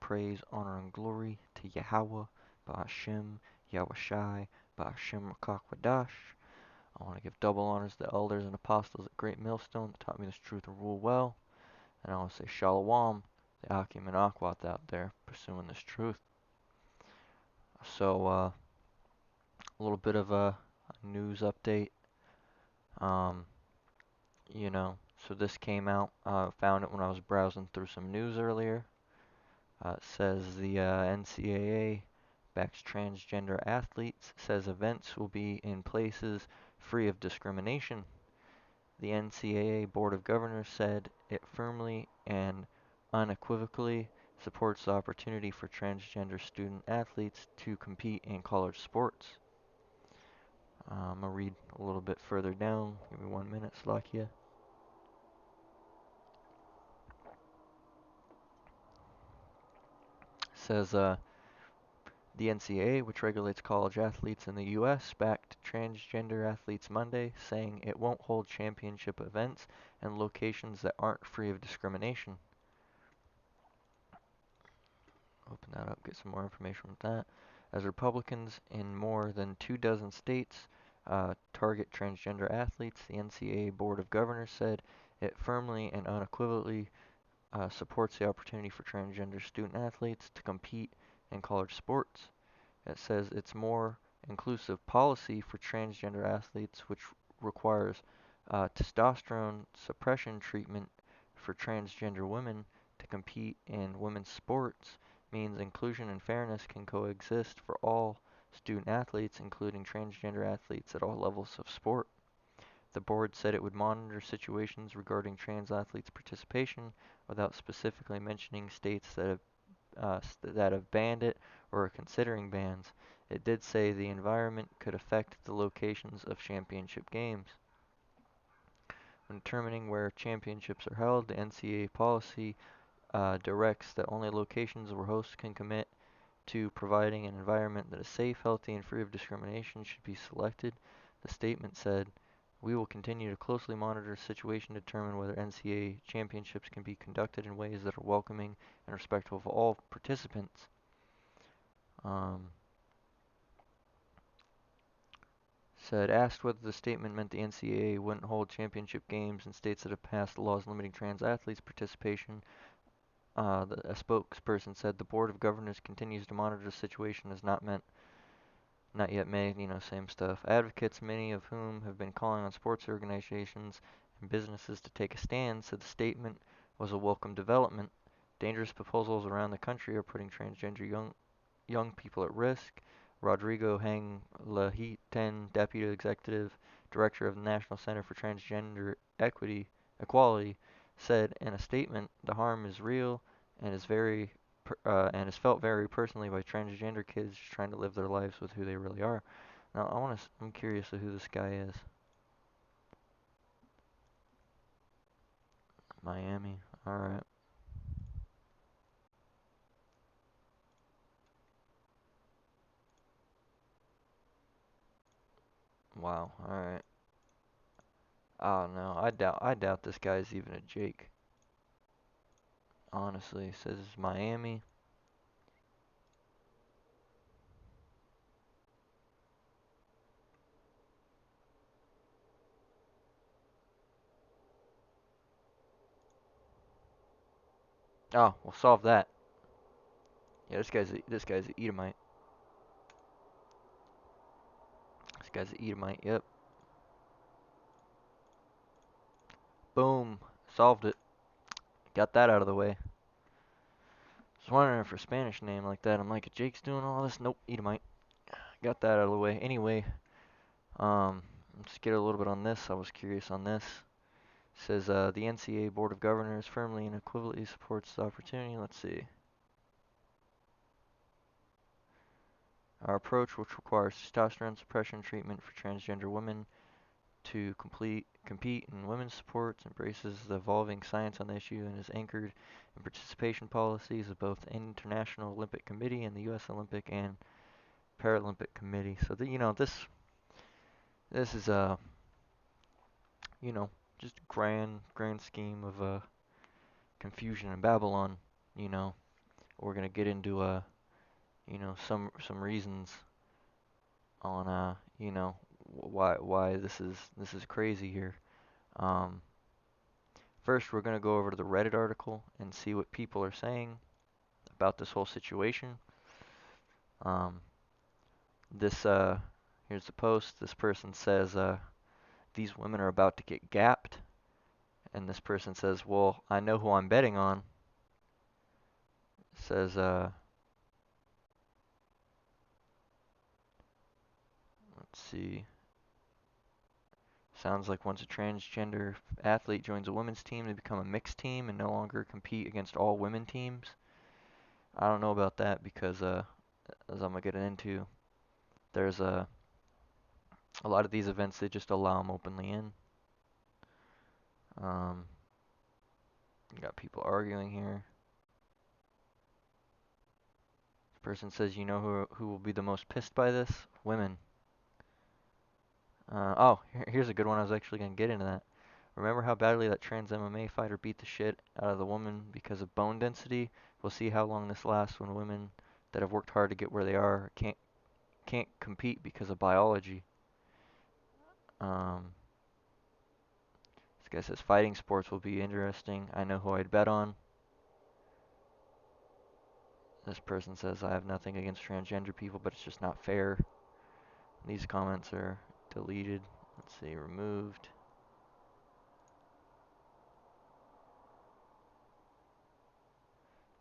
praise, honor, and glory to Yahweh, Ba'ashem, Yahushai, Ba'ashem Rakakwadash. I want to give double honors to the elders and apostles at Great Millstone that taught me this truth and rule well. And I want to say Shalom, the Akim and Akwat out there pursuing this truth. So, a little bit of a news update. Um, so this came out. Found it when I was browsing through some news earlier. It says the NCAA backs transgender athletes, says events will be in places free of discrimination. The NCAA Board of Governors said it firmly and unequivocally supports the opportunity for transgender student athletes to compete in college sports. I'm going to read a little bit further down. Give me 1 minute, Slakia. Says the NCAA, which regulates college athletes in the U.S., backed transgender athletes Monday, saying it won't hold championship events in locations that aren't free of discrimination. Open that up, get some more information with that. As Republicans in more than 24 states target transgender athletes, the NCAA Board of Governors said it firmly and unequivocally supports the opportunity for transgender student athletes to compete in college sports. It says it's more inclusive policy for transgender athletes, which requires testosterone suppression treatment for transgender women to compete in women's sports, means inclusion and fairness can coexist for all student athletes, including transgender athletes at all levels of sport. The board said it would monitor situations regarding trans athletes' participation without specifically mentioning states that have banned it or are considering bans. It did say the environment could affect the locations of championship games. When determining where championships are held, the NCAA policy directs that only locations where hosts can commit to providing an environment that is safe, healthy, and free of discrimination should be selected. The statement said, "We will continue to closely monitor the situation to determine whether NCAA championships can be conducted in ways that are welcoming and respectful of all participants." Said, asked whether the statement meant the NCAA wouldn't hold championship games in states that have passed laws limiting trans athletes' participation, a spokesperson said the Board of Governors continues to monitor the situation as not yet made, same stuff. Advocates, many of whom have been calling on sports organizations and businesses to take a stand, said the statement was a welcome development. Dangerous proposals around the country are putting transgender young people at risk. Rodrigo Hang Lahiten, Deputy Executive Director of the National Center for Transgender Equality, said in a statement, "The harm is real and is felt very personally by transgender kids trying to live their lives with who they really are." Now, I'm curious of who this guy is. Miami. All right. Wow. All right. Oh no, I doubt this guy's even a Jake. Honestly, it says Miami. Oh, we'll solve that. Yeah, this guy's an Edomite. This guy's an Edomite. Yep. Boom. Solved it. Got that out of the way. Just wondering for a Spanish name like that. I'm like, Jake's doing all this. Nope, Edomite. Got that out of the way. Anyway, let's get a little bit on this. I was curious on this. It says the NCAA Board of Governors firmly and equivalently supports the opportunity. Let's see. Our approach, which requires testosterone suppression treatment for transgender women to compete in women's sports, embraces the evolving science on the issue, and is anchored in participation policies of both the International Olympic Committee and the U.S. Olympic and Paralympic Committee. So this is a just grand scheme of confusion in Babylon. You know, we're gonna get into some reasons on why this is crazy here. Um, First, we're gonna go over to the Reddit article and see what people are saying about this whole situation. Um, this Here's the post. This person says these women are about to get gapped, and this person says, "Well, I know who I'm betting on." Says let's see. Sounds like once a transgender athlete joins a women's team, they become a mixed team and no longer compete against all women teams. I don't know about that because, as I'm gonna get into, there's a lot of these events they just allow them openly in. Um, you got people arguing here. This person says, you know who will be the most pissed by this? Women. Here's a good one. I was actually gonna get into that. Remember how badly that trans MMA fighter beat the shit out of the woman because of bone density? We'll see how long this lasts when women that have worked hard to get where they are can't compete because of biology. Um, this guy says fighting sports will be interesting. I know who I'd bet on. This person says I have nothing against transgender people, but it's just not fair. These comments are deleted. Let's see, removed.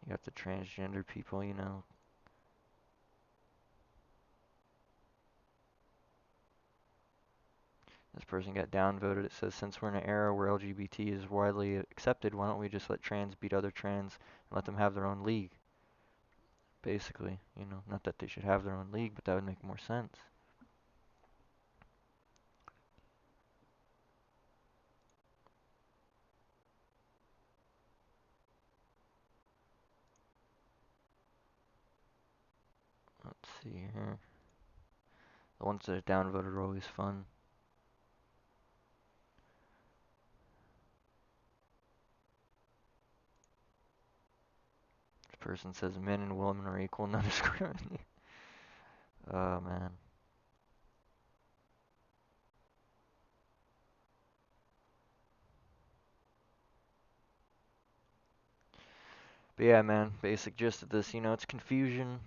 You got the transgender people. This person got downvoted. It says, since we're in an era where LGBT is widely accepted, why don't we just let trans beat other trans and let them have their own league? Basically, not that they should have their own league, but that would make more sense. Let's see here. The ones that are downvoted are always fun. This person says men and women are equal, no discrimination. Oh man. But yeah, man, basic gist of this, it's confusion.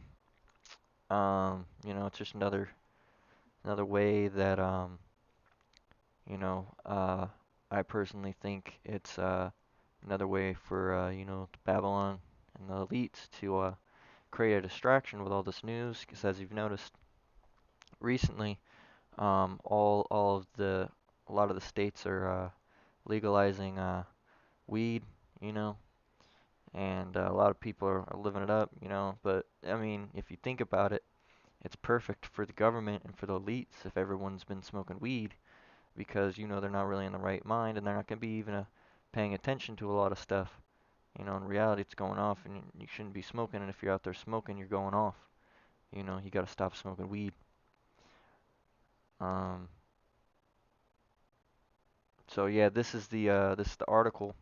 It's just another way that you know, uh I personally think it's another way for Babylon and the elites to create a distraction with all this news. Because as you've noticed recently, all of a lot of the states are legalizing weed, you know, and a lot of people are living it up. But I mean, if you think about it, it's perfect for the government and for the elites if everyone's been smoking weed because they're not really in the right mind and they're not going to be even paying attention to a lot of stuff. In reality, it's going off, and you shouldn't be smoking. And if you're out there smoking, you're going off. You got to stop smoking weed. Um, so yeah, this is the article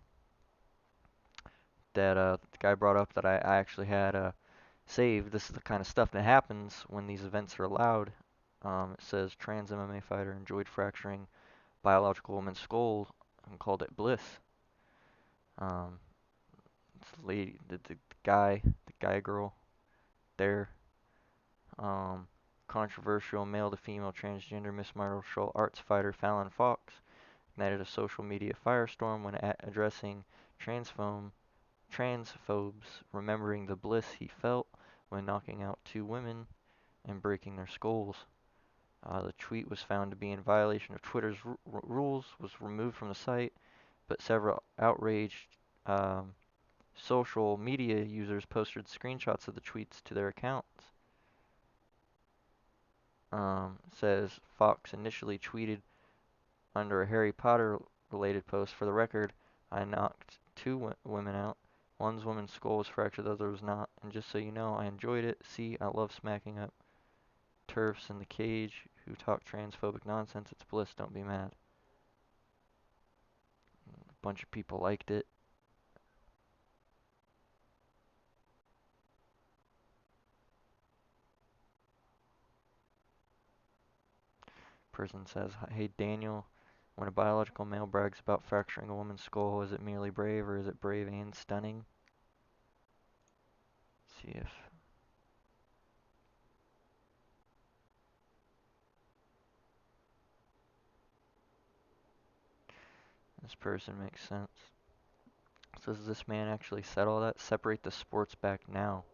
that the guy brought up that I actually had saved. This is the kind of stuff that happens when these events are allowed. It says trans MMA fighter enjoyed fracturing biological woman's skull and called it bliss. Um, it's the lady, the guy girl there. Um, Controversial male to female transgender Miss Martial arts fighter Fallon Fox ignited a social media firestorm when addressing transphobes, remembering the bliss he felt when knocking out two women and breaking their skulls. The tweet was found to be in violation of Twitter's rules, was removed from the site, but several outraged um, social media users posted screenshots of the tweets to their accounts. Says Fox initially tweeted under a Harry Potter related post. For the record, I knocked two women out. One's woman's skull was fractured, the other was not. And just so you know, I enjoyed it. See, I love smacking up turfs in the cage who talk transphobic nonsense. It's bliss, don't be mad. A bunch of people liked it. Person says, "Hey Daniel, when a biological male brags about fracturing a woman's skull, is it merely brave or is it brave and stunning?" See if this person makes sense. Says this man actually said all that? Separate the sports back now.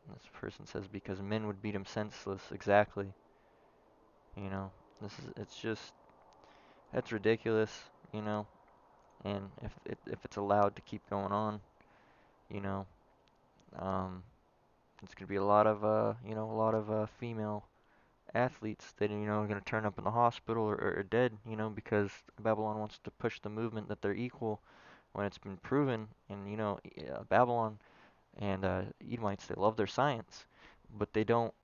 This person says because men would beat him senseless. Exactly. You know, it's just, that's ridiculous, you know, and if it's allowed to keep going on, you know, um, it's gonna be a lot of, female athletes that, are gonna turn up in the hospital or dead, because Babylon wants to push the movement that they're equal when it's been proven, and, Babylon and Edomites, they love their science, but they don't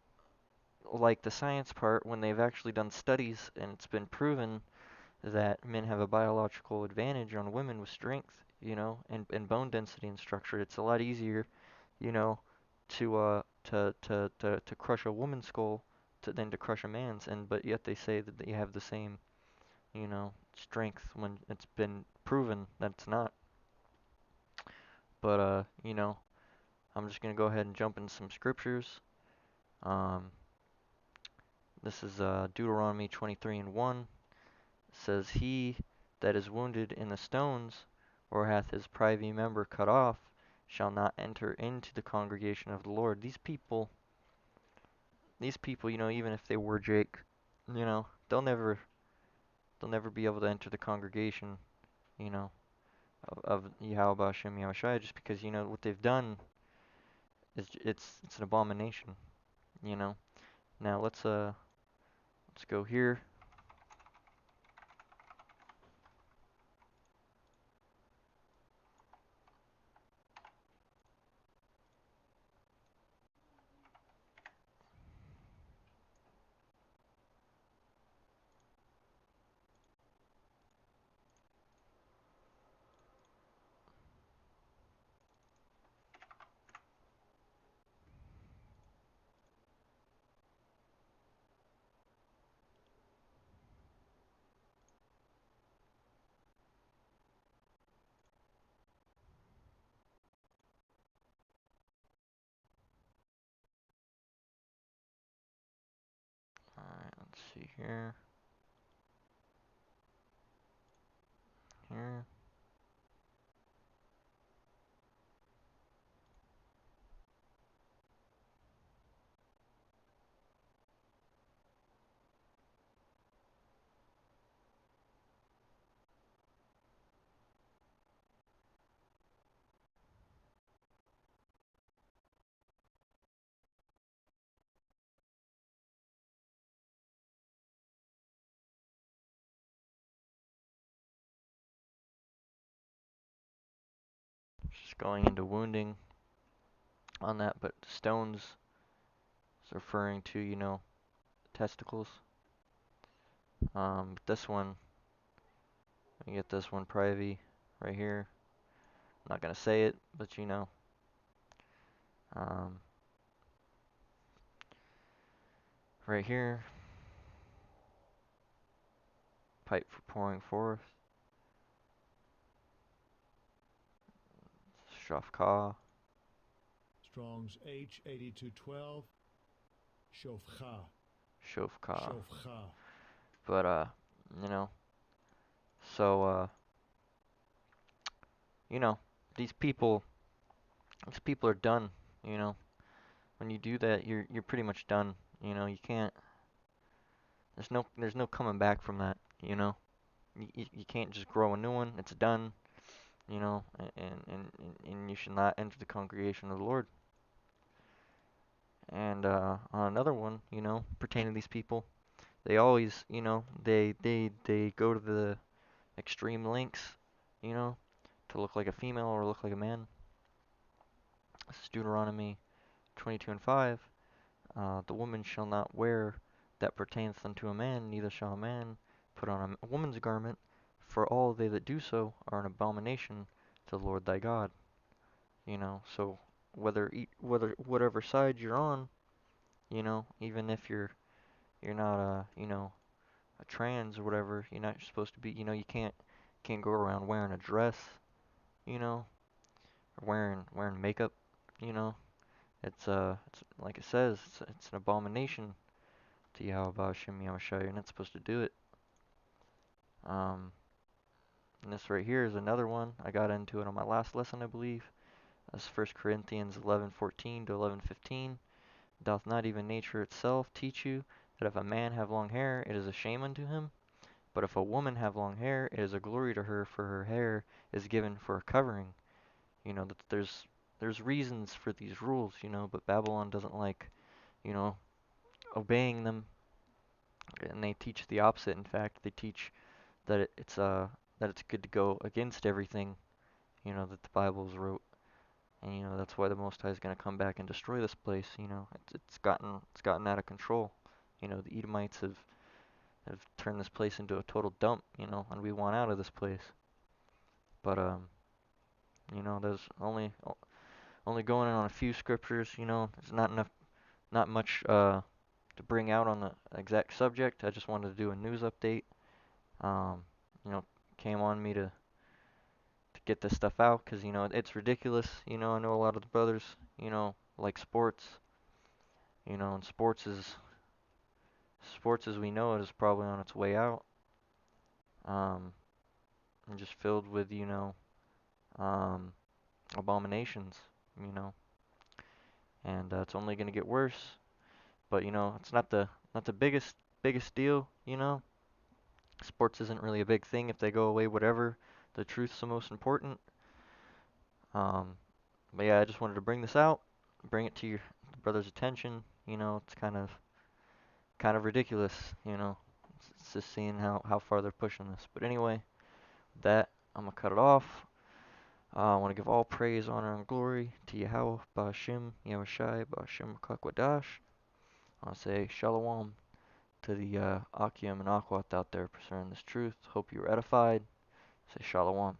like the science part when they've actually done studies and it's been proven that men have a biological advantage on women with strength, and bone density and structure. It's a lot easier, you know, to crush a woman's skull than to crush a man's, and but yet they say that they have the same, strength when it's been proven that it's not. But I'm just gonna go ahead and jump into some scriptures. Um, this is Deuteronomy 23:1. Says, "He that is wounded in the stones, or hath his privy member cut off, shall not enter into the congregation of the Lord." These people, even if they were Jake, they'll never be able to enter the congregation, you know, of Yahweh Hashem Yahushua, just because what they've done is it's an abomination, you know. Now let's go here. All right, let's see here. Here. Just going into wounding on that, but stones is referring to, testicles. But this one, let me get this one privy right here. I'm not gonna say it, but um, right here, pipe for pouring forth, shafka, Strong's H8212, Shofcha. shofka. Shofcha. But you know, so you know, these people, these people are done. You know, when you do that, you're pretty much done. You can't. There's no coming back from that. You can't just grow a new one. It's done. And you should not enter the congregation of the Lord. And on another one, pertaining to these people, they always, they go to the extreme lengths, you know, to look like a female or look like a man. This is Deuteronomy 22:5. The woman shall not wear that pertaineth unto a man, neither shall a man put on a woman's garment, for all they that do so are an abomination to the Lord thy God. So whatever side you're on, even if you're not a trans or whatever, you're not supposed to be, you can't go around wearing a dress, you know, or wearing makeup, you know. It's like it says, it's an abomination to Yahweh Hashem Yahushua. You're not supposed to do it. Um, and this right here is another one. I got into it on my last lesson, I believe. That's 1 Corinthians 11:14 to 11:15. Doth not even nature itself teach you that if a man have long hair, it is a shame unto him? But if a woman have long hair, it is a glory to her, for her hair is given for a covering. That there's reasons for these rules, but Babylon doesn't like, you know, obeying them, and they teach the opposite. In fact, they teach that it's good to go against everything, that the Bible's wrote. And that's why the Most High is going to come back and destroy this place. It's gotten out of control. The Edomites have turned this place into a total dump. And we want out of this place. But there's only going in on a few scriptures. There's not enough, not much to bring out on the exact subject. I just wanted to do a news update. Um, you know, came on me to get this stuff out because it's ridiculous. I know a lot of the brothers like sports. And sports as we know it is probably on its way out. Um, and just filled with um, abominations. You know, and it's only gonna get worse. But it's not the biggest deal. Sports isn't really a big thing if they go away. Whatever, the truth's the most important. Um, but yeah, I just wanted to bring this out, bring it to your brother's attention. It's kind of ridiculous. It's just seeing how far they're pushing this. But anyway, that I'm gonna cut it off. I want to give all praise, honor, and glory to Yahweh, Ba'ashim, Yahushai, Ba'ashim, Kakwadash. I want to say Shalom to the Akim and Akwat out there presenting this truth. Hope you're edified. Say Shalom.